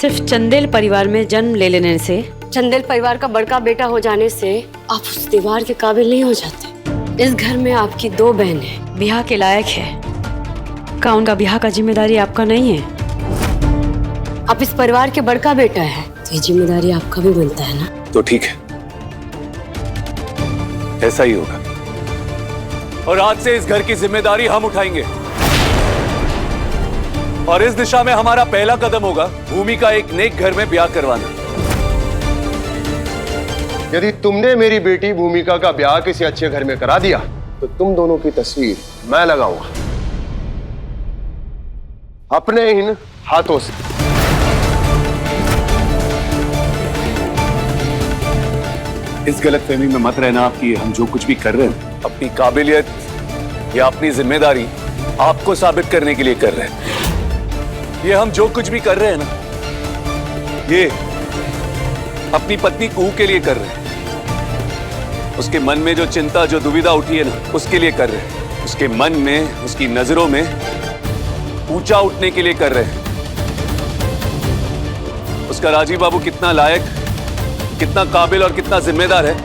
सिर्फ चंदेल परिवार में जन्म ले लेने से, चंदेल परिवार का बड़का बेटा हो जाने से आप उस दीवार के काबिल नहीं हो जाते। इस घर में आपकी 2 बहनें ब्याह के लायक है। का उनका ब्याह का जिम्मेदारी आपका नहीं है? आप इस परिवार के बड़का बेटा है तो ये जिम्मेदारी आपका भी बनता है ना। तो ठीक है, ऐसा ही होगा। और आज से इस घर की जिम्मेदारी हम उठाएंगे और इस दिशा में हमारा पहला कदम होगा भूमि का एक नेक घर में ब्याह करवाना। यदि तुमने मेरी बेटी भूमिका का ब्याह किसी अच्छे घर में करा दिया तो तुम दोनों की तस्वीर मैं लगाऊंगा अपने इन हाथों से। इस गलतफहमी में मत रहना आपकी हम जो कुछ भी कर रहे हैं अपनी काबिलियत या अपनी जिम्मेदारी आपको साबित करने के लिए कर रहे हैं। ये हम जो कुछ भी कर रहे हैं ना, ये अपनी पत्नी कुहू के लिए कर रहे हैं। उसके मन में जो चिंता, जो दुविधा उठी है ना, उसके लिए कर रहे हैं। उसके मन में, उसकी नजरों में ऊंचा उठने के लिए कर रहे हैं। उसका राजीव बाबू कितना लायक, कितना काबिल और कितना जिम्मेदार है,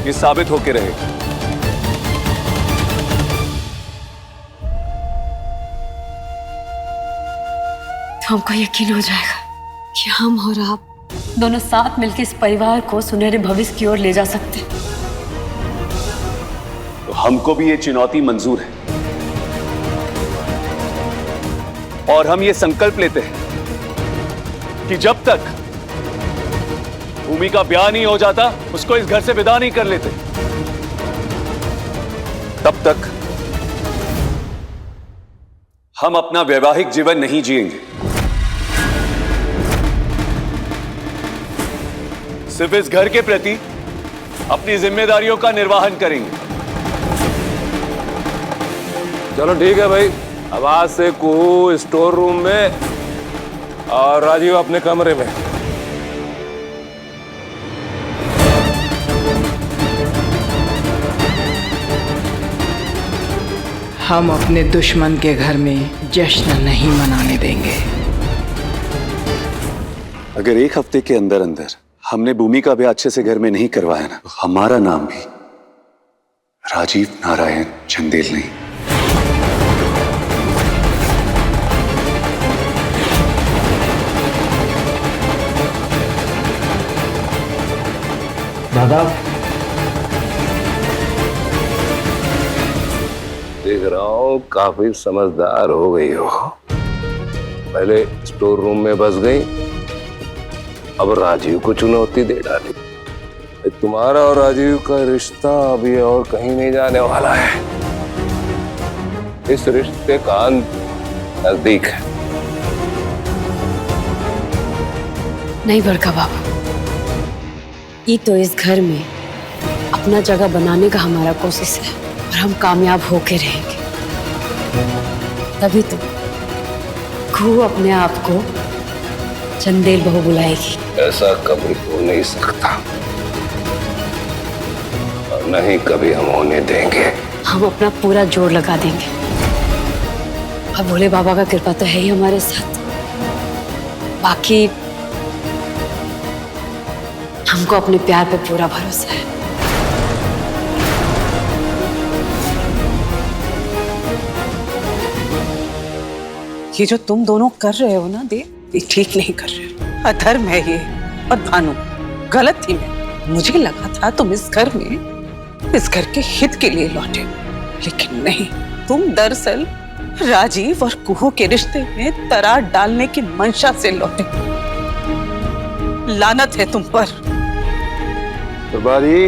ये साबित होके रहेगा। तो हमको यकीन हो जाएगा कि हम और आप दोनों साथ मिलकर इस परिवार को सुनहरे भविष्य की ओर ले जा सकते हैं। तो हमको भी ये चुनौती मंजूर है और हम ये संकल्प लेते हैं कि जब तक भूमि का ब्याह नहीं हो जाता, उसको इस घर से विदा नहीं कर लेते, तब तक हम अपना वैवाहिक जीवन नहीं जिएंगे। सिर्फ इस घर के प्रति अपनी जिम्मेदारियों का निर्वहन करेंगे। चलो ठीक है भाई, अब आज से कुहू स्टोर रूम में और राजीव अपने कमरे में। हम अपने दुश्मन के घर में जश्न नहीं मनाने देंगे। अगर एक हफ्ते के अंदर अंदर हमने भूमि का ब्याह अच्छे से घर में नहीं करवाया ना, तो हमारा नाम भी राजीव नारायण चंदेल नहीं। दादा, देख रहा हूँ काफी समझदार हो गई हो। पहले स्टोर रूम में बस गई, अब राजीव को चुनौती दे डाली। तुम्हारा और राजीव का रिश्ता अभी और कहीं नहीं जाने वाला है। इस रिश्ते का अंत नजदीक है। नहीं बड़का बाबा, ये तो इस घर में अपना जगह बनाने का हमारा कोशिश है और हम कामयाब होके रहेंगे। तभी तो कुहू अपने आप को चंदेल बहू बुलाएगी। ऐसा कभी हो नहीं सकता और नहीं कभी हम होने देंगे। हम अपना पूरा जोर लगा देंगे और भोले बाबा का कृपा तो है ही हमारे साथ। बाकी हमको अपने प्यार पे पूरा भरोसा है। ये जो तुम दोनों कर रहे हो ना देव, ये ठीक नहीं कर रहे हो। अधर्म है ये। और भानु, गलत थी मैं। मुझे लगा था तुम इस घर में, इस घर के हित के लिए लौटे, लेकिन नहीं, तुम दरअसल राजीव और कुहू के रिश्ते में दरार डालने की मंशा से लौटे। लानत है तुम पर। सुरबारी,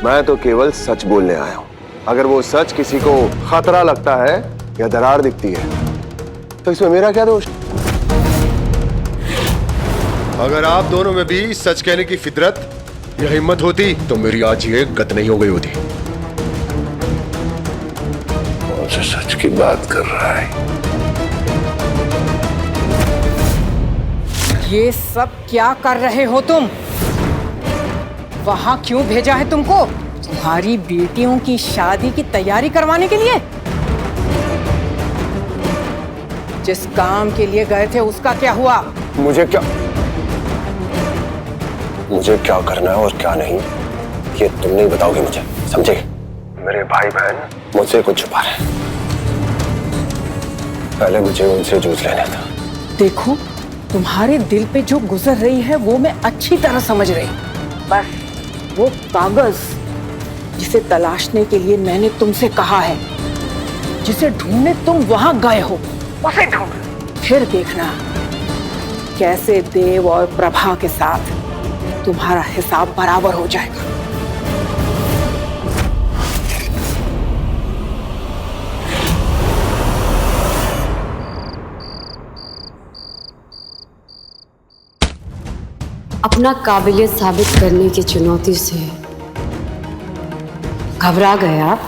मैं तो केवल सच बोलने आया हूं। अगर वो सच किसी को खतरा लगता है या दरार दिखती है तो इसमें मेरा क्या दोष? अगर आप दोनों में भी सच कहने की फितरत या हिम्मत होती तो मेरी आज ये गत नहीं हो गई होती। कौन से सच की बात कर रहा है? ये सब क्या कर रहे हो तुम? वहां क्यों भेजा है तुमको? तुम्हारी बेटियों की शादी की तैयारी करवाने के लिए? जिस काम के लिए गए थे उसका क्या हुआ? मुझे क्या करना है और क्या नहीं, ये तुम नहीं बताओगे मुझे, समझे? मेरे भाई बहन मुझसे कुछ छुपा रहे हैं। पहले मुझे उनसे जूझ लेना था। देखो, तुम्हारे दिल पे जो गुजर रही है वो मैं अच्छी तरह समझ रही हूँ। बस वो कागज जिसे तलाशने के लिए मैंने तुमसे कहा है, जिसे ढूंढने तुम वहां गए हो, उसे ढूंढ। फिर देखना कैसे देव और प्रभा के साथ तुम्हारा हिसाब बराबर हो जाएगा। अपना काबिलियत साबित करने की चुनौती से घबरा गए आप?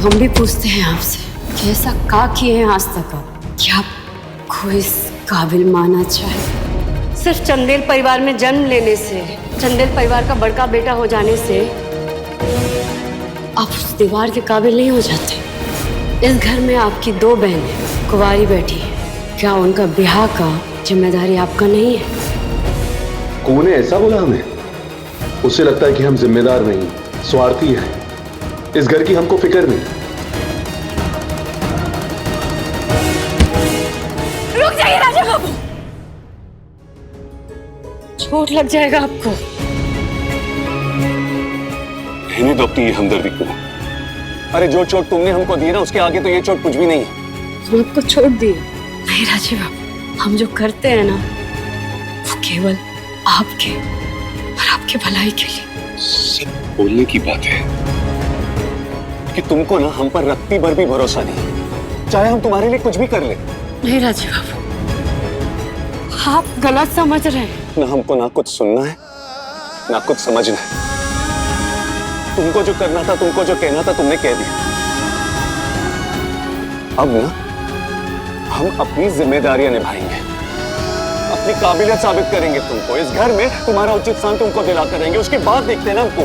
हम भी पूछते हैं आपसे कि ऐसा क्या किए हैं आज तक आप कि आपको इस काबिल माना चाहे? सिर्फ चंदेल परिवार में जन्म लेने से, चंदेल परिवार का बड़का बेटा हो जाने से आप उस दीवार के काबिल नहीं हो जाते। इस घर में आपकी 2 बहनें कुंवारी बैठी हैं, क्या उनका ब्याह का जिम्मेदारी आपका नहीं है? कौन है ऐसा बोला हमें? उससे लगता है कि हम जिम्मेदार नहीं, स्वार्थी हैं। इस घर की हमको फिक्र नहीं। रुक जाइए राजा बाबू, चोट लग जाएगा आपको। रहने दो अपनी ये हमदर्दी को। अरे जो चोट तुमने हमको दी ना, उसके आगे तो ये चोट कुछ भी नहीं है। हम आपको छोड़ दिए नहीं राजीव बाबू, हम जो करते हैं ना वो केवल आपके और आपके भलाई के लिए। सिर्फ बोलने की बात है कि तुमको ना हम पर रत्ती भर भी भरोसा नहीं, चाहे हम तुम्हारे लिए कुछ भी कर ले। नहीं राजीव बाबू, आप गलत समझ रहे हैं। ना हमको ना कुछ सुनना है ना कुछ समझना है। तुमको जो करना था, तुमको जो कहना था, तुमने कह दिया। अब ना हम अपनी जिम्मेदारियां निभाएंगे, अपनी काबिलियत साबित करेंगे तुमको। इस घर में तुम्हारा उचित स्थान तुमको दिलाकर रहेंगे। उसके बाद देखते हैं ना हमको,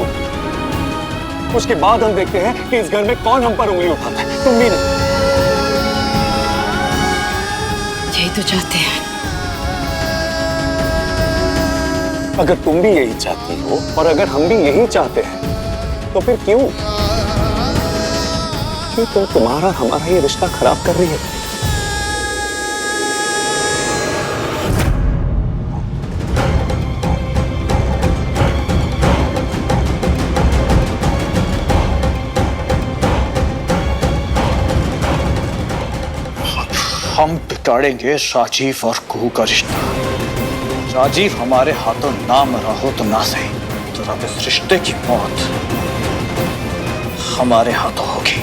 उसके बाद हम देखते हैं कि इस घर में कौन हम पर उंगली उठाता है, तुम भी नहीं। यही तो चाहते हैं। अगर तुम भी यही चाहती हो और अगर हम भी यही चाहते हैं तो फिर क्यों तुम तुम्हारा हमारा ये रिश्ता खराब कर रही है? हम बिगाड़ेंगे राजीव और कुहू का रिश्ता। राजीव हमारे हाथों ना मरा हो तो ना सही, तो अब इस रिश्ते की मौत हमारे हाथों होगी।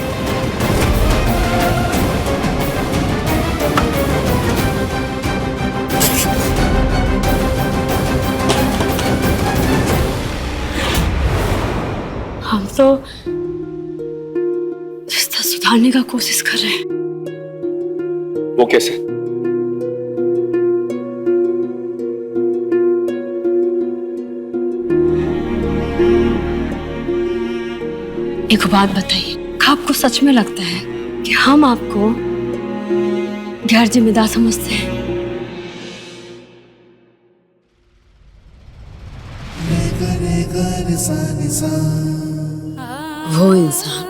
हम तो रिश्ता सुधारने का कोशिश कर रहे हैं। वो कैसे? एक बात बताइए, क्या आपको सच में लगता है कि हम आपको गैर जिम्मेदार समझते हैं? वो इंसान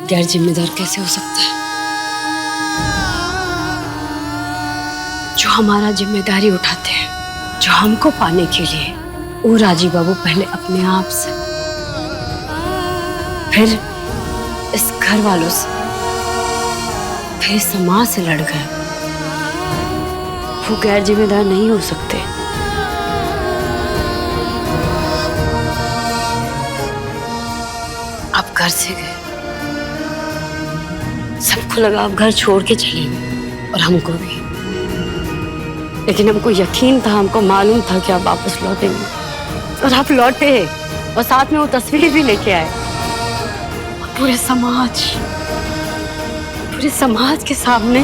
गैर जिम्मेदार कैसे हो सकता है जो हमारा जिम्मेदारी उठाते हैं, जो हमको पाने के लिए वो राजीव बाबू पहले अपने आप से, फिर इस घर वालों से, फिर इस समाज से लड़ गए। वो गैर जिम्मेदार नहीं हो सकते। आप घर से गए, सबको लगा आप घर छोड़ के चले गए और हमको भी, लेकिन हमको यकीन था, हमको मालूम था कि आप वापस लौटेंगे। और आप लौटे और साथ में वो तस्वीर भी लेके आए। और पूरे समाज के सामने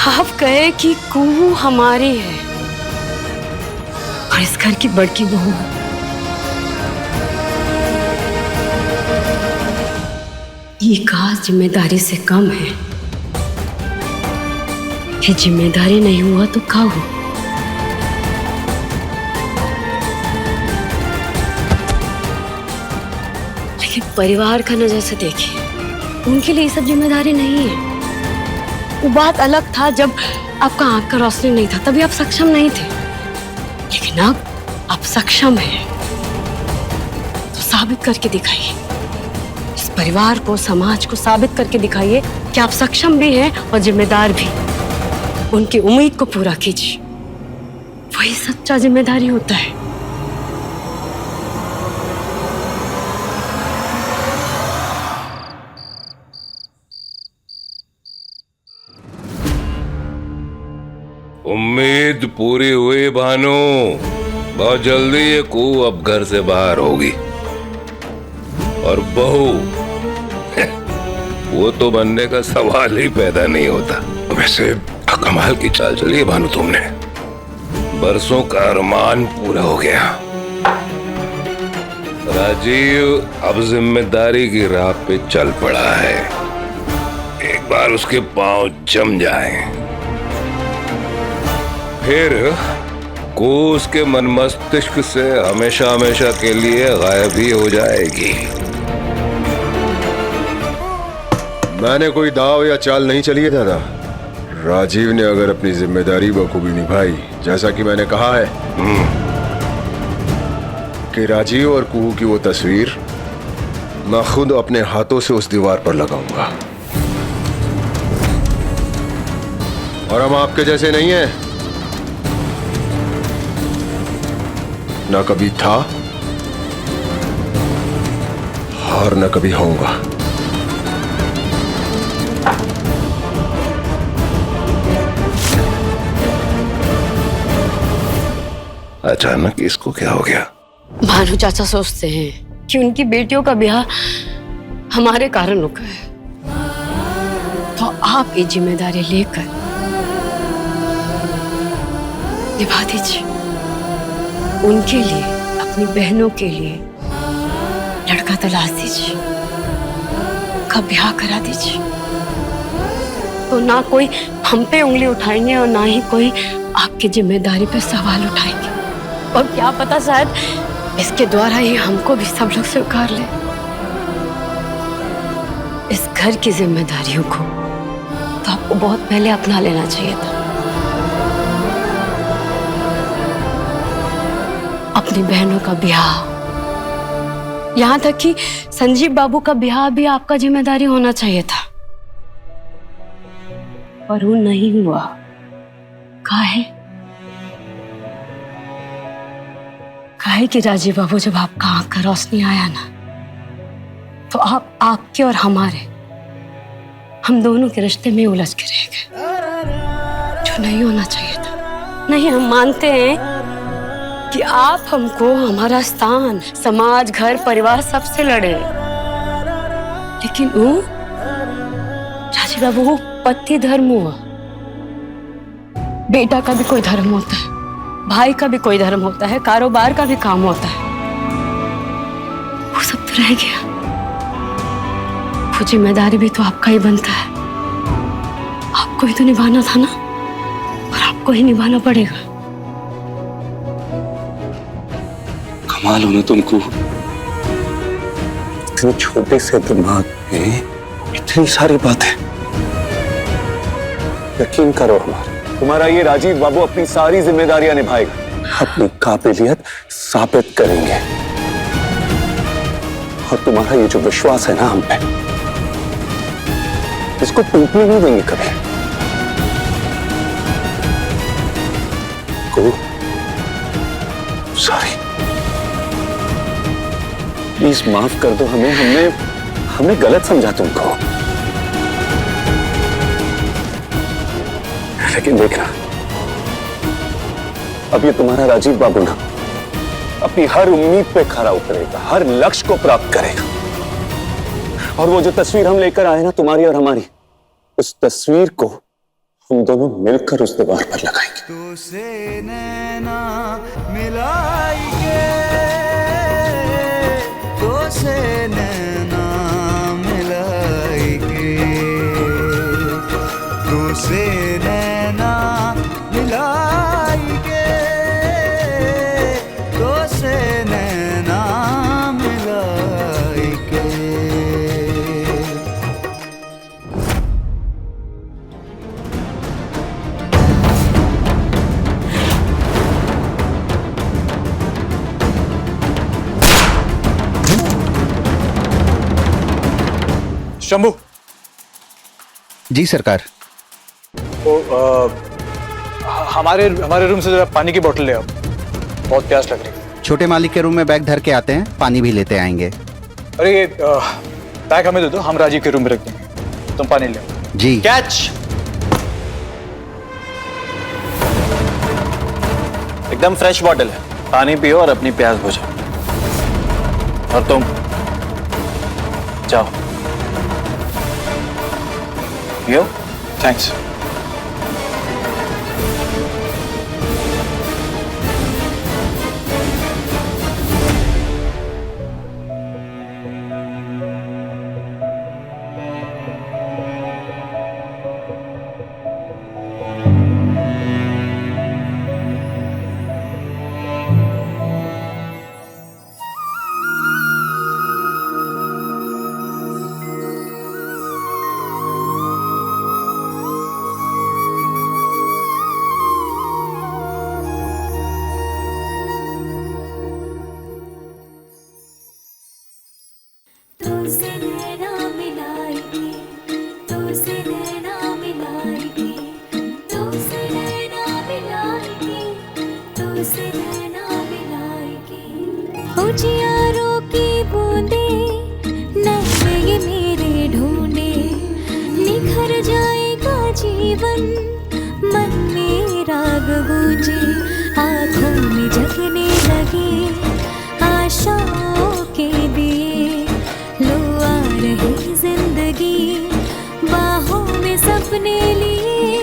आप कहे कि कुहू हमारी है और इस घर की बड़की बहू है। ये का जिम्मेदारी से कम है कि जिम्मेदारी नहीं हुआ तो क्या हो। लेकिन परिवार का नजर से देखिए, उनके लिए ये सब जिम्मेदारी नहीं है। वो बात अलग था जब आपका आंख का रोशनी नहीं था, तभी आप सक्षम नहीं थे। लेकिन अब आप सक्षम हैं, तो साबित करके दिखाइए। इस परिवार को, समाज को साबित करके दिखाइए कि आप सक्षम भी हैं और जिम्मेदार भी। उनकी उम्मीद को पूरा कीजिए, वही सच्चा जिम्मेदारी होता है। उम्मीद पूरी हुई भानु। बहुत जल्दी ये कुहू अब घर से बाहर होगी। और बहू वो तो बनने का सवाल ही पैदा नहीं होता। वैसे कमाल की चाल चली है भानु तुमने। बरसों का अरमान पूरा हो गया। राजीव अब जिम्मेदारी की राह पे चल पड़ा है। एक बार उसके पांव जम जाएं, फिर को उसके मन मस्तिष्क से हमेशा हमेशा के लिए गायब ही हो जाएगी। मैंने कोई दाव या चाल नहीं चली है दादा। राजीव ने अगर अपनी जिम्मेदारी बखूबी निभाई, जैसा कि मैंने कहा है कि राजीव और कुहू की वो तस्वीर मैं खुद अपने हाथों से उस दीवार पर लगाऊंगा। और हम आपके जैसे नहीं हैं, ना कभी था और ना कभी होऊंगा। अचानक इसको क्या हो गया? भानु चाचा सोचते हैं कि उनकी बेटियों का ब्याह हमारे कारण रुका है, तो आप ये जिम्मेदारी लेकर निभा दीजिए। उनके लिए, अपनी बहनों के लिए लड़का तलाश दीजिए, उनका ब्याह करा दीजिए। तो ना कोई हम पे उंगली उठाएंगे और ना ही कोई आपकी जिम्मेदारी पे सवाल उठाएंगे। और क्या पता, शायद इसके द्वारा ही हमको भी सब लोग स्वीकार ले। इस घर की जिम्मेदारियों को तो आपको बहुत पहले अपना लेना चाहिए था। अपनी बहनों का ब्याह, यहां तक कि संजीव बाबू का ब्याह भी आपका जिम्मेदारी होना चाहिए था, पर वो नहीं हुआ। काहे कि राजीव बाबू, जब आपका आंख का रोशनी आया ना, तो आप आपके और हमारे, हम दोनों के रिश्ते में उलझ के रह गए, जो नहीं होना चाहिए था। नहीं, हम मानते हैं कि आप हमको हमारा स्थान, समाज, घर, परिवार सबसे लड़े, लेकिन वो राजीव बाबू, वो पति धर्म हुआ। बेटा का भी कोई धर्म होता है, भाई का भी कोई धर्म होता है, कारोबार का भी काम होता है। वो सब तो रह गया। वो जिम्मेदारी भी तो आपका ही बनता है। आपको ही तो निभाना था ना, और आपको ही निभाना पड़ेगा। कमाल हो ना तुमको, इतने छोटे से दिमाग में इतनी सारी बातें। यकीन करो हमारा, तुम्हारा ये राजीव बाबू अपनी सारी जिम्मेदारियां निभाएगा, अपनी काबिलियत साबित करेंगे। और तुम्हारा ये जो विश्वास है ना हम पे, इसको टूटने नहीं देंगे कभी। सॉरी, प्लीज माफ कर दो हमें। हमने गलत समझा तुमको। लेकिन देखना, अब ये तुम्हारा राजीव बाबू ना अपनी हर उम्मीद पे खरा उतरेगा, हर लक्ष्य को प्राप्त करेगा। और वो जो तस्वीर हम लेकर आए ना, तुम्हारी और हमारी, उस तस्वीर को हम दोनों मिलकर उस दीवार पर लगाएंगे। तुझसे नैना मिलाएंगे, तुझसे नैना मिलाएंगे। से नैना मिलाएंगे, तो से नैना मिलाएंगे। शंभू, जी सरकार। हमारे रूम से जरा पानी की बोतल ले आओ, बहुत प्यास लग रही है। छोटे मालिक के रूम में बैग धर के आते हैं, पानी भी लेते आएंगे। अरे ये बैग हमें दे दो, हम राजीव के रूम में रख देंगे, तुम पानी ले आओ। जी। कैच। एकदम फ्रेश बॉटल है, पानी पियो और अपनी प्यास बुझाओ। और तुम जाओ। यो, थैंक्स। उजियारों की बूंदे नैने ये मेरे ढूंढे, निखर जाएगा जीवन मन में राग गूंजे, आँखों में जगने लगे आशाओं के दिए, लो आ रही जिंदगी बाहों में सपने लिए,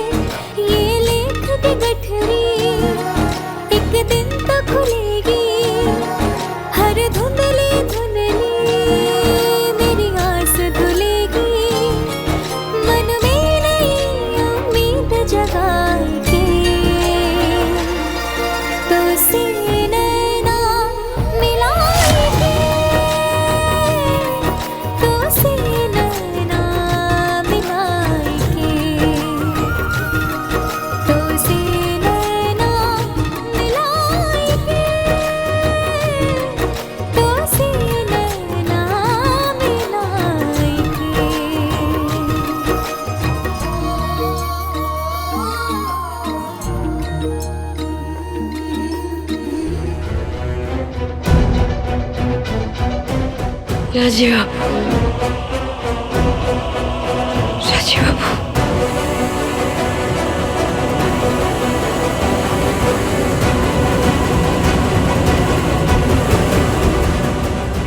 ये लेख की गठरी एक दिन तो खुलेगी, हर धुंधली धुंधली मेरी आस धुलेगी, मन में नई उम्मीद जगाएगी, तो से नैना मिलाएगी, तो से नैना मिलाएगी, तो से नैना मिलाएगी, तो से नैना मिलाएगी। राजीव बाबू, राजीव बाबू,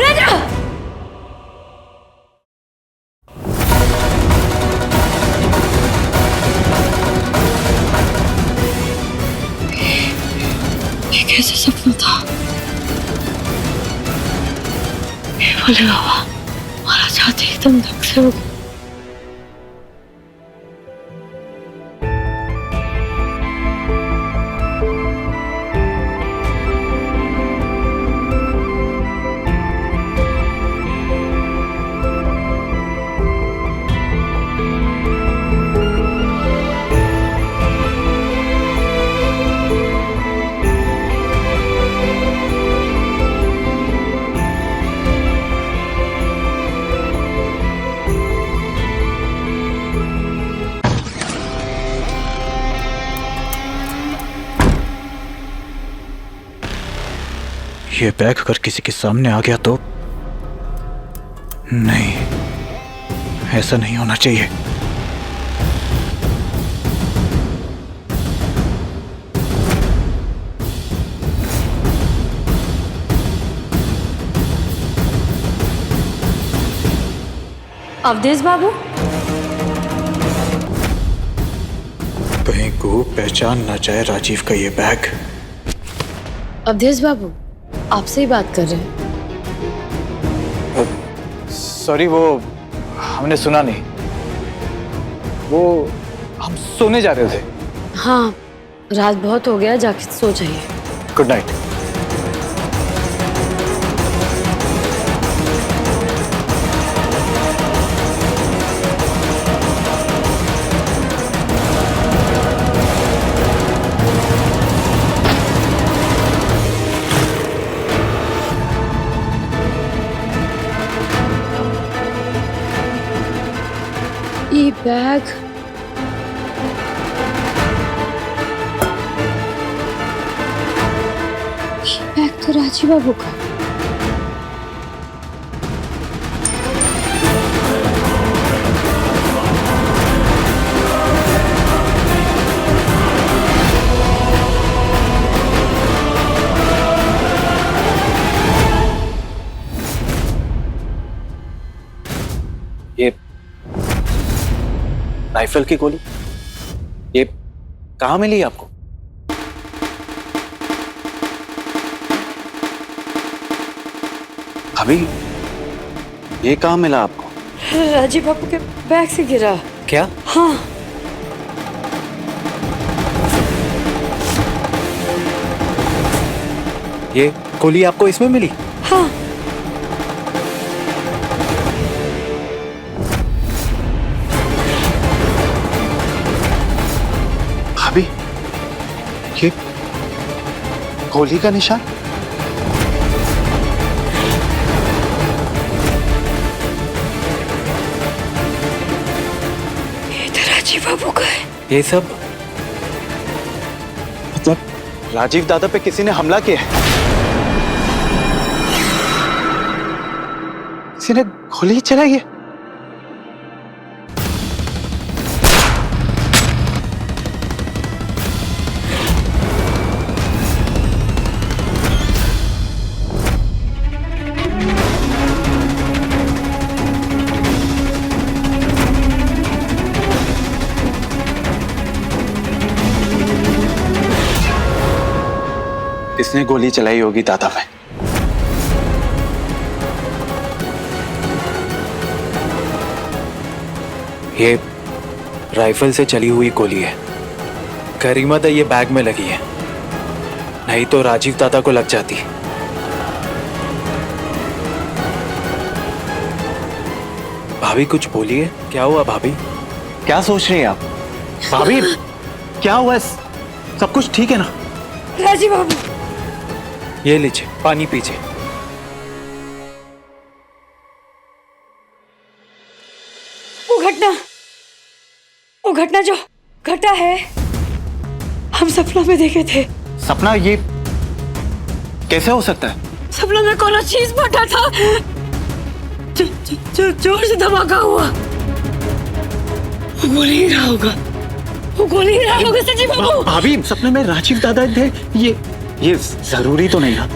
राजा! ये कैसा सपना था? बोले बाबा, हमारा छाती एकदम धक से हो गया। ये बैग अगर किसी के सामने आ गया तो नहीं, ऐसा नहीं होना चाहिए। अवधेश बाबू, कहीं को पहचान ना जाए राजीव का ये बैग। अवधेश बाबू आपसे ही बात कर रहे हैं। सॉरी, वो हमने सुना नहीं। वो हम सोने जा रहे थे? हाँ, रात बहुत हो गया, जाके सो जाइए। Good night. ये बैग, बैग तो राजीव बाबू का। ये राइफल की गोली, ये कहाँ मिली आपको? अभी ये कहाँ मिला आपको? राजीव बाबू के बैग से गिरा। क्या? हाँ। ये गोली आपको इसमें मिली? हाँ। अभी ये गोली का निशान? ये तो राजीव बाबू का है। ये सब मतलब राजीव दादा पे किसी ने हमला किया है? किसी ने गोली चलाई है? किसने गोली चलाई होगी दादा में? ये राइफल से चली हुई गोली है। करीमत है ये बैग में लगी है, नहीं तो राजीव दादा को लग जाती। भाभी कुछ बोलिए, क्या हुआ भाभी? क्या सोच रही हैं आप? भाभी क्या हुआ? सब कुछ ठीक है ना? राजीव बाबू, ये लीजिए पानी पीजिए। वो घटना जो घटा है, हम सपना में देखे थे। सपना? ये कैसे हो सकता है? सपना में कोई चीज फटा था, जोर से धमाका हुआ। वो गोली ही रहा होगा, वो गोली ही रहा होगा सचिव बाबू। भाभी सपने में राजीव दादा थे, ये जरूरी तो नहीं था।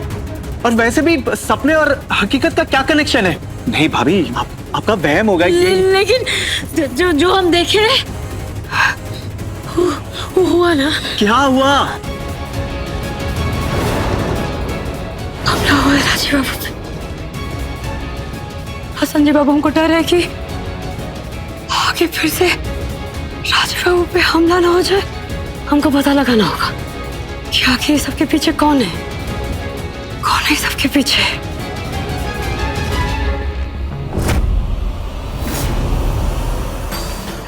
और वैसे भी सपने और हकीकत का क्या कनेक्शन है? नहीं भाभी, आपका वहम होगा ये। लेकिन जो हम देखे वो हुआ ना। क्या हुआ? हमला हुआ है राजीव बाबू पे। और संजय बाबू हमको डर है कि आगे फिर से राजीव बाबू पे हमला ना हो जाए। हमको पता लगाना होगा कि आखिर सबके पीछे कौन है, कौन है सबके पीछे।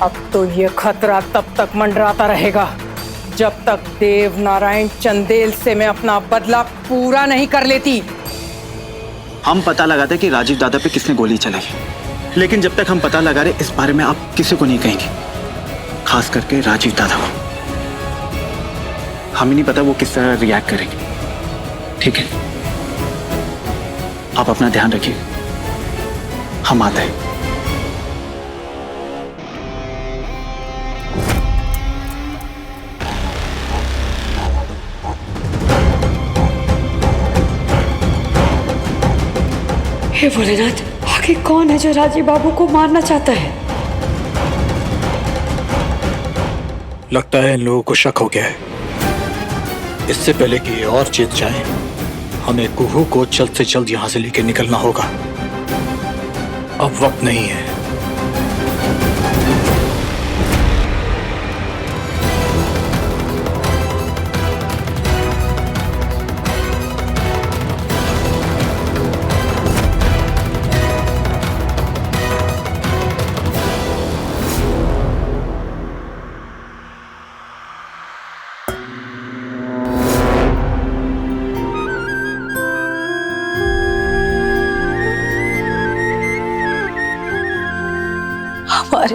अब तो ये खतरा तब तक मंडराता रहेगा जब तक देव नारायण चंदेल से मैं अपना बदला पूरा नहीं कर लेती। हम पता लगाते कि राजीव दादा पे किसने गोली चलाई, लेकिन जब तक हम पता लगा रहे इस बारे में आप किसी को नहीं कहेंगे, खास करके राजीव दादा को। हमें नहीं पता वो किस तरह रिएक्ट करेंगे। ठीक है, आप अपना ध्यान रखिए, हम आते हैं। हे भोलेनाथ, आखिर कौन है जो राजीव बाबू को मारना चाहता है? लगता है इन लोगों को शक हो गया है। इससे पहले कि ये और जीत जाए, हमें कुहू को जल्द से जल्द यहां से लेकर निकलना होगा। अब वक्त नहीं है।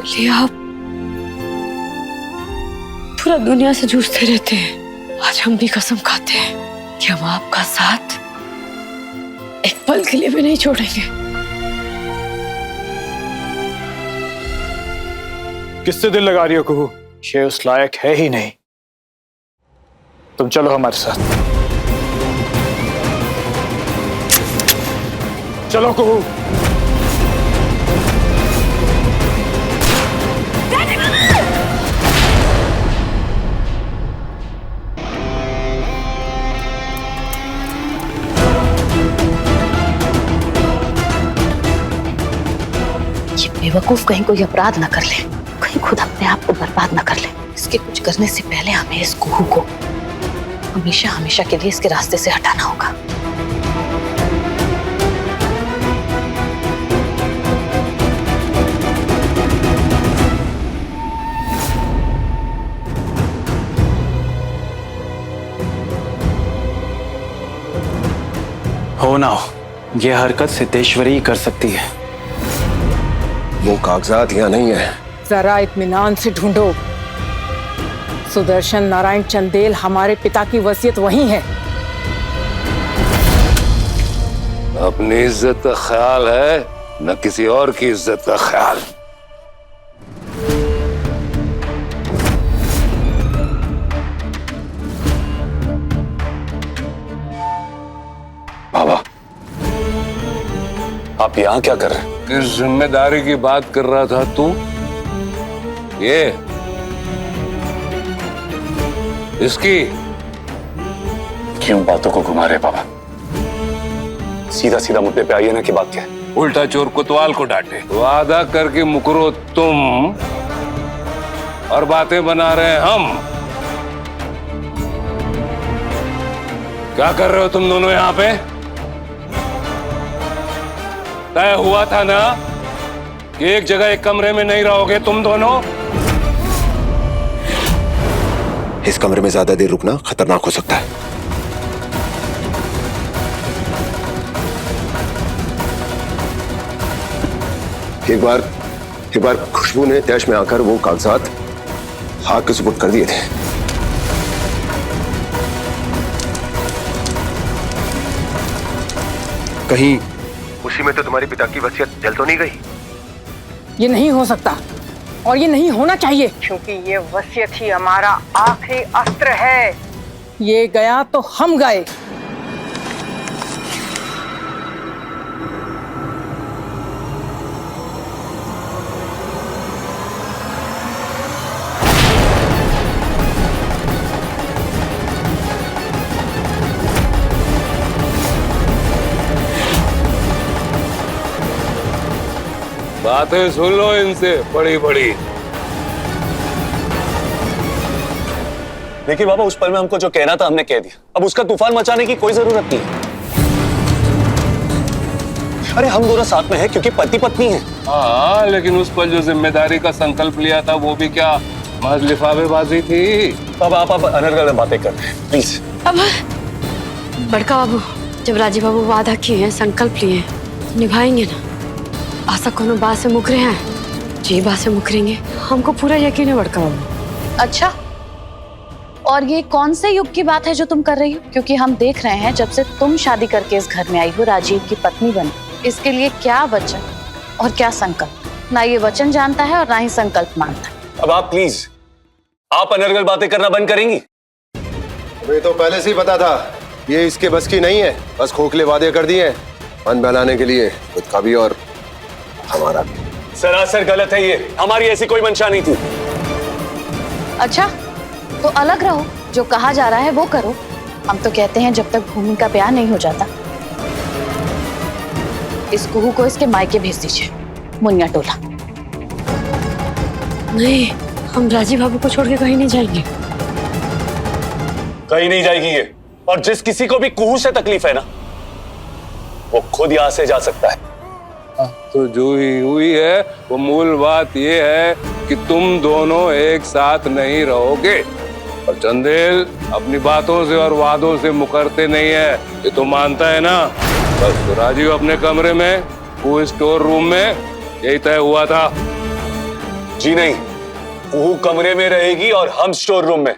लिया आप पूरा दुनिया से जूझते रहते हैं, आज हम भी कसम खाते हैं कि हम आपका साथ एक पल के लिए भी नहीं छोड़ेंगे। किससे दिल लगा रही हो कुहू? ये उस लायक है ही नहीं। तुम चलो हमारे साथ। चलो कुहू। ये बेवकूफ कहीं कोई अपराध न कर ले, कहीं खुद अपने आप को बर्बाद न कर ले। इसके कुछ करने से पहले हमें इस कुहू को हमेशा हमेशा के लिए इसके रास्ते से हटाना होगा। हो ना हो, ये हरकत सिद्धेश्वरी ही कर सकती है। वो कागजात यहाँ नहीं है। जरा इत्मीनान से ढूंढो। सुदर्शन नारायण चंदेल हमारे पिता की वसीयत वही है। अपनी इज्जत का ख्याल है न किसी और की इज्जत का ख्याल। बाबा, आप यहाँ क्या कर रहे हैं? किस जिम्मेदारी की बात कर रहा था तू? ये इसकी क्यों बातों को घुमा रहे बाबा? सीधा सीधा मुद्दे पे आइए ना कि बात क्या है। उल्टा चोर कोतवाल को डांटे। वादा करके मुकरो तुम और बातें बना रहे हैं हम। क्या कर रहे हो तुम दोनों यहाँ पे? तय हुआ था ना कि एक जगह एक कमरे में नहीं रहोगे तुम दोनों। इस कमरे में ज्यादा देर रुकना खतरनाक हो सकता है। एक बार खुशबू ने तैश में आकर वो कागजात हाथ के सुपुर्द कर दिए थे। कहीं उसी में तो तुम्हारे पिता की वसीयत जल तो नहीं गई? ये नहीं हो सकता और ये नहीं होना चाहिए, क्योंकि ये वसीयत ही हमारा आखिरी अस्त्र है। ये गया तो हम गए। बातें सुन लो इनसे बड़ी बड़ी। देखिए बाबा, उस पल में हमको जो कहना था हमने कह दिया। अब उसका तूफान मचाने की कोई जरूरत नहीं है। अरे हम दोनों साथ में हैं क्योंकि पति पत्नी हैं। हाँ, लेकिन उस पर जो जिम्मेदारी का संकल्प लिया था वो भी क्या महज लिफाफेबाजी थी? बाबा आप अनर्गल बातें कर रहे हैं, प्लीज। अब बड़का बाबू, जब राजीव बाबू वादा किए हैं, संकल्प लिए हैं, निभाएंगे ना। आशा कोनो बात से मुकरे हैं, जी बात से मुकरेंगे, हमको पूरा यकीन है बड़का बाबू। अच्छा, और ये कौन से युग की बात है जो तुम कर रही हो? क्योंकि हम देख रहे हैं जब से तुम शादी करके इस घर में आई हो, राजीव की पत्नी बनी, इसके लिए क्या वचन और क्या संकल्प, ना ये वचन जानता है और ना ही संकल्प मानता है। अब आप प्लीज, आप अनर्गल बातें करना बंद करेंगी? हमें तो पहले से ही पता था ये इसके बस की नहीं है। बस खोखले वादे कर दिए मन बहलाने के लिए, खुद का भी और हमारा भी। सरासर गलत है ये, हमारी ऐसी कोई मंशा नहीं थी। अच्छा, तो अलग रहो, जो कहा जा रहा है वो करो। हम तो कहते हैं जब तक भूमि का ब्याह नहीं हो जाता, इस कुहू को इसके मायके भेज दीजिए, मुनिया टोला। नहीं, हम राजीव बाबू को छोड़ के कहीं नहीं जाएंगे। कहीं नहीं जाएगी ये। और जिस किसी को भी कुहू से तकलीफ है ना, वो खुद यहाँ से जा सकता है। तो जो ही हुई है वो मूल बात ये है कि तुम दोनों एक साथ नहीं रहोगे। और चंदेल अपनी बातों से और वादों से मुकरते नहीं है, ये तो मानता है ना। बस तो राजीव अपने कमरे में, वो स्टोर रूम में, यही तय हुआ था। जी नहीं, वो कमरे में रहेगी और हम स्टोर रूम में।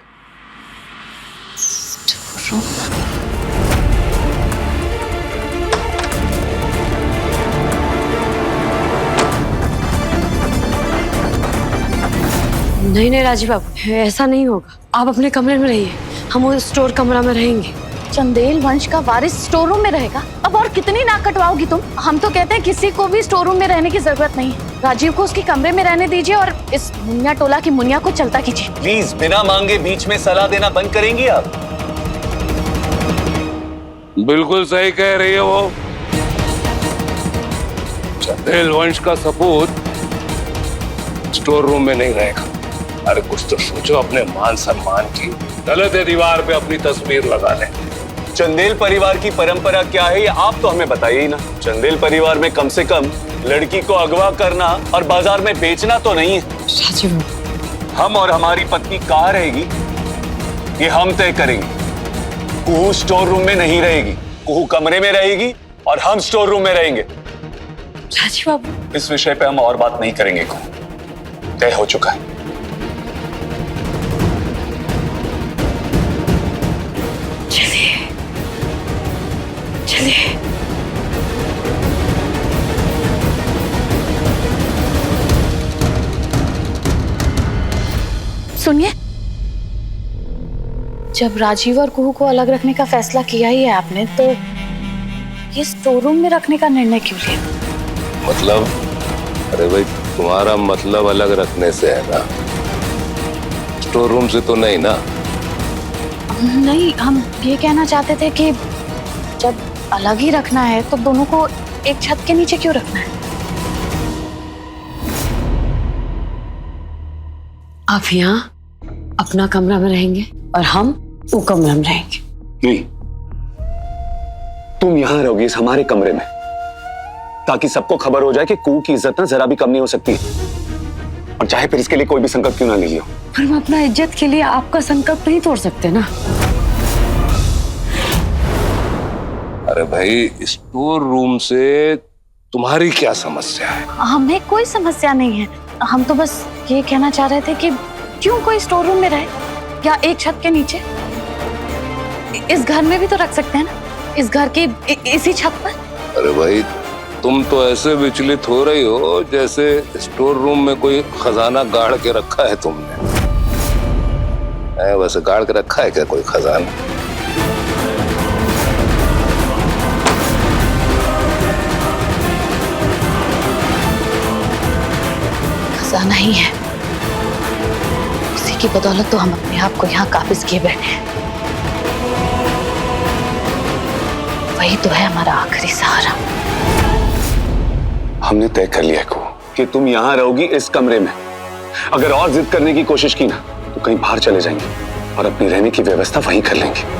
नहीं नहीं राजीव बाबू, ऐसा नहीं होगा। आप अपने कमरे में रहिए, हम वो स्टोर कमरा में रहेंगे। चंदेल वंश का वारिस स्टोर रूम में रहेगा? अब और कितनी नाक कटवाओगी तुम? हम तो कहते हैं किसी को भी स्टोर रूम में रहने की जरूरत नहीं है। राजीव को उसके कमरे में रहने दीजिए और इस मुनिया टोला की मुनिया को चलता कीजिए। प्लीज बिना मांगे बीच में सलाह देना बंद करेंगी आप? बिल्कुल सही कह रही है वो। चंदेल वंश का सपूत स्टोर रूम में नहीं रहेगा। अरे कुछ तो सोचो अपने मान सम्मान की। गलत है दीवार पे अपनी तस्वीर लगा ले। चंदेल परिवार की परंपरा क्या है ये आप तो हमें बताइए ही ना। चंदेल परिवार में कम से कम लड़की को अगवा करना और बाजार में बेचना तो नहीं है। राजीव, हम और हमारी पत्नी कहाँ रहेगी ये हम तय करेंगे। कुहू स्टोर रूम में नहीं रहेगी, कुहू कमरे में रहेगी और हम स्टोर रूम में रहेंगे। राजीव बाबू, इस विषय पे हम और बात नहीं करेंगे, तय हो चुका है। चलिए चलिए। सुनिए, जब राजीव और कुहू को अलग रखने का फैसला किया ही है आपने, तो ये स्टोर रूम में रखने का निर्णय क्यों लिया? मतलब? अरे भाई तुम्हारा मतलब अलग रखने से है ना, स्टोर रूम से तो नहीं ना? नहीं, हम ये कहना चाहते थे कि जब अलग ही रखना है तो दोनों को एक छत के नीचे क्यों रखना है? आप यहाँ अपना कमरा में रहेंगे और हम वो कमरा में रहेंगे। नहीं, तुम यहां रहोगी इस हमारे कमरे में, ताकि सबको खबर हो जाए कि कुहू की इज्जत ना जरा भी कम नहीं हो सकती। और चाहे फिर इसके लिए कोई भी संकट क्यों ना ले लियो। पर हम अपना इज्जत के लिए आपका संकल्प नहीं तोड़ सकते ना। अरे भाई स्टोर रूम से तुम्हारी क्या समस्या है? हमें कोई समस्या नहीं है। हम तो बस ये कहना चाह रहे थे कि क्यों कोई स्टोर रूम में रहे या एक छत के नीचे। इस घर में भी तो रख सकते हैं ना, इस घर की इसी छत पर। अरे भाई तुम तो ऐसे विचलित हो रही हो जैसे स्टोर रूम में कोई खजाना गाड़ के रखा है तुमने। वैसे गाड़ के रखा है क्या कोई खजाना? खजाना ही है, उसी की बदौलत तो हम अपने आप को यहाँ काबिज किए बैठे हैं। वही तो है हमारा आखिरी सहारा। हमने तय कर लिया को कि तुम यहां रहोगी इस कमरे में। अगर और जिद करने की कोशिश की ना तो कहीं बाहर चले जाएंगे और अपनी रहने की व्यवस्था वहीं कर लेंगे।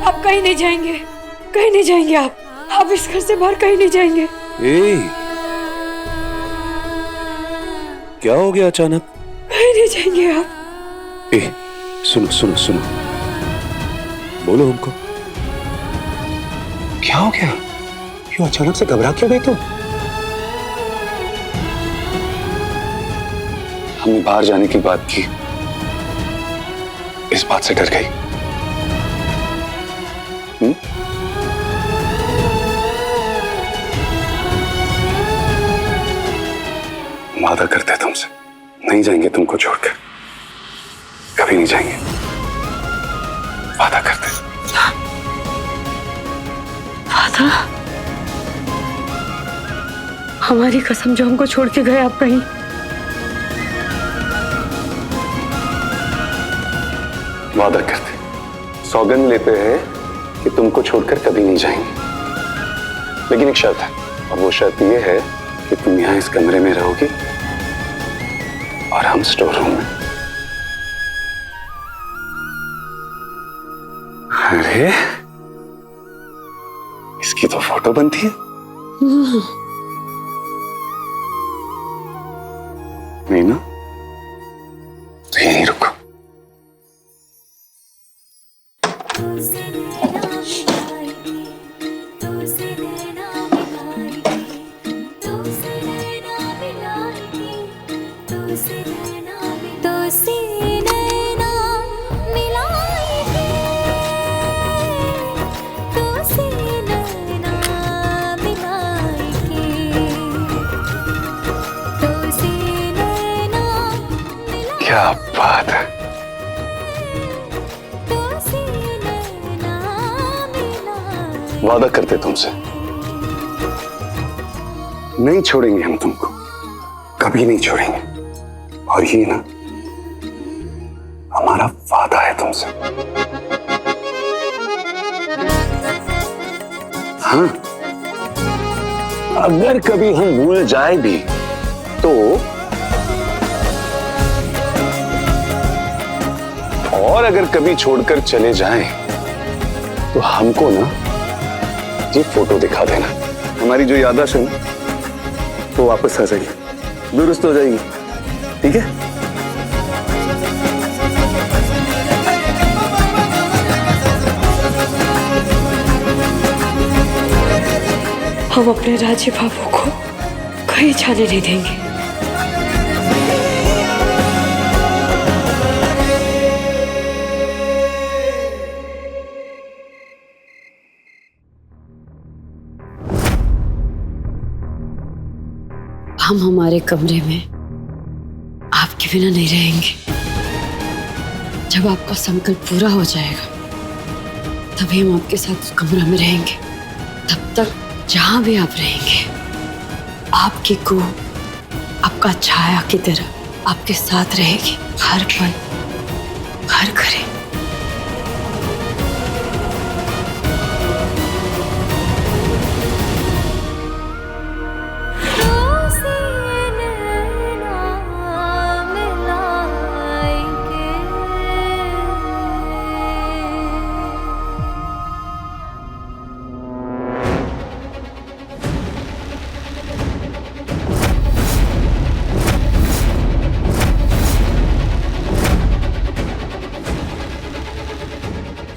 आप कहीं नहीं जाएंगे, कहीं नहीं जाएंगे। आप इस घर से बाहर कहीं नहीं जाएंगे। क्या हो गया अचानक? कहीं नहीं जाएंगे आप। सुनो सुनो सुनो, बोलो हमको क्या हो गया? क्यों अचानक से घबरा क्यों गई तुम? हमने बाहर जाने की बात की, इस बात से डर गई? वादा करते तुमसे नहीं जाएंगे तुमको छोड़कर, कभी नहीं जाएंगे। वादा करते। वादा? हमारी कसम जो हमको छोड़ के गए आप कहीं। वादा करते, सौगंध लेते हैं कि तुमको छोड़कर कभी नहीं जाएंगे। लेकिन एक शर्त है, और वो शर्त ये है कि तुम यहाँ इस कमरे में रहोगी और हम स्टोर रूम में। अरे फोटो बनती है? नहीं ना? तो यहीं रुको। क्या बात है। वादा करते तुमसे, नहीं छोड़ेंगे हम तुमको, कभी नहीं छोड़ेंगे। और ये ना हमारा वादा है तुमसे। हाँ, अगर कभी हम भूल जाए भी तो, और अगर कभी छोड़कर चले जाएं तो हमको ना ये फोटो दिखा देना। हमारी जो याददाश्त है ना वो वापस आ जाएगी, दुरुस्त हो जाएगी। ठीक है? हम अपने राजीव बाबू को कहीं जाने नहीं देंगे। हम हमारे कमरे में आपके बिना नहीं रहेंगे। जब आपका संकल्प पूरा हो जाएगा तभी हम आपके साथ उस कमरा में रहेंगे। तब तक जहां भी आप रहेंगे, आपकी को आपका छाया की तरह आपके साथ रहेगी, हर पल, हर घड़ी।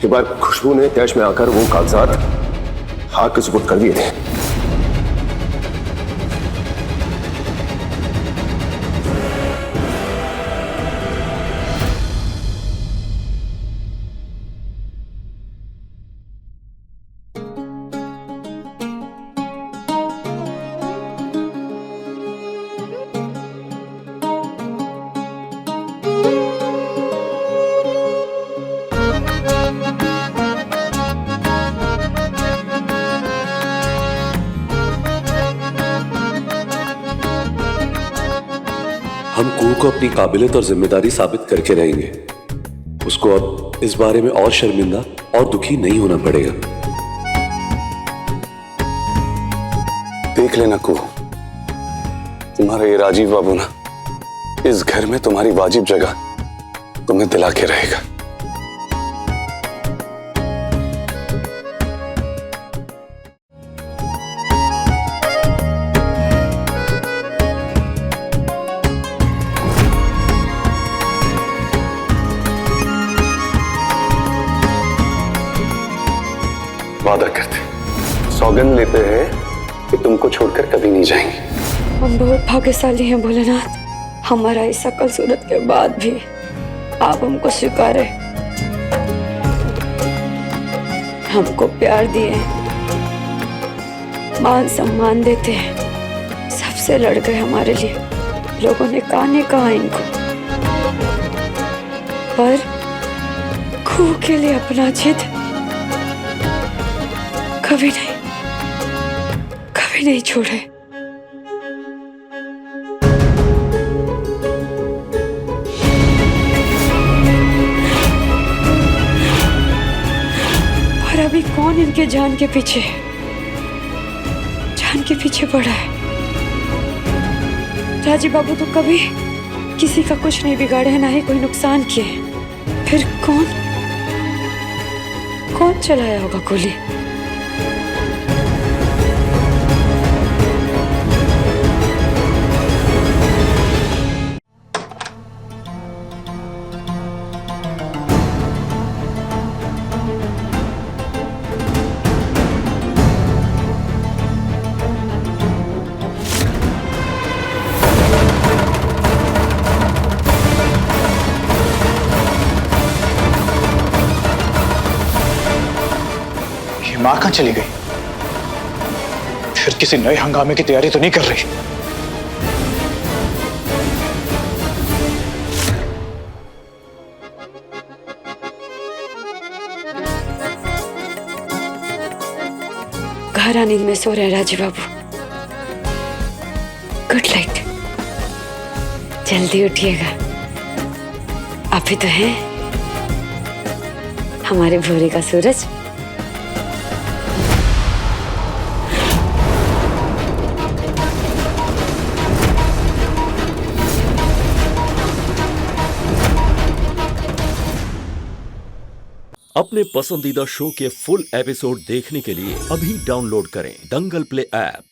एक बार खुशबू ने कैश में आकर वो कागजात हाथ के सुपुर्द कर दिए थे। हम कुहू को अपनी काबिलियत और जिम्मेदारी साबित करके रहेंगे। उसको अब इस बारे में और शर्मिंदा और दुखी नहीं होना पड़ेगा। देख लेना कुहू, तुम्हारा ये राजीव बाबू ना इस घर में तुम्हारी वाजिब जगह तुम्हें दिला के रहेगा। वादा करते, सौगंध लेते हैं कि तुमको छोड़कर कभी नहीं जाएंगे। हम बहुत भाग्यशाली हैं भोलेनाथ। हमारा इस अकल सूरत के बाद भी आप हमको स्वीकारे, हमको प्यार दिए, मान सम्मान देते हैं। सबसे लड़ गए हमारे लिए। लोगों ने कहा इनको, पर कुहू के लिए अपना जिद कभी नहीं छोड़े। पर अभी कौन इनके जान के पीछे पड़ा है? राजीव बाबू तो कभी किसी का कुछ नहीं बिगाड़े हैं, ना ही कोई नुकसान किए हैं। फिर कौन चलाया होगा गोली? माँ कहाँ चली गई? फिर किसी नए हंगामे की तैयारी तो नहीं कर रही? गहरा नींद में सो रहे हैं राजीव बाबू। Good night. जल्दी उठिएगा। आप ही तो हैं हमारे भोरे का सूरज। अपने पसंदीदा शो के फुल एपिसोड देखने के लिए अभी डाउनलोड करें दंगल प्ले ऐप।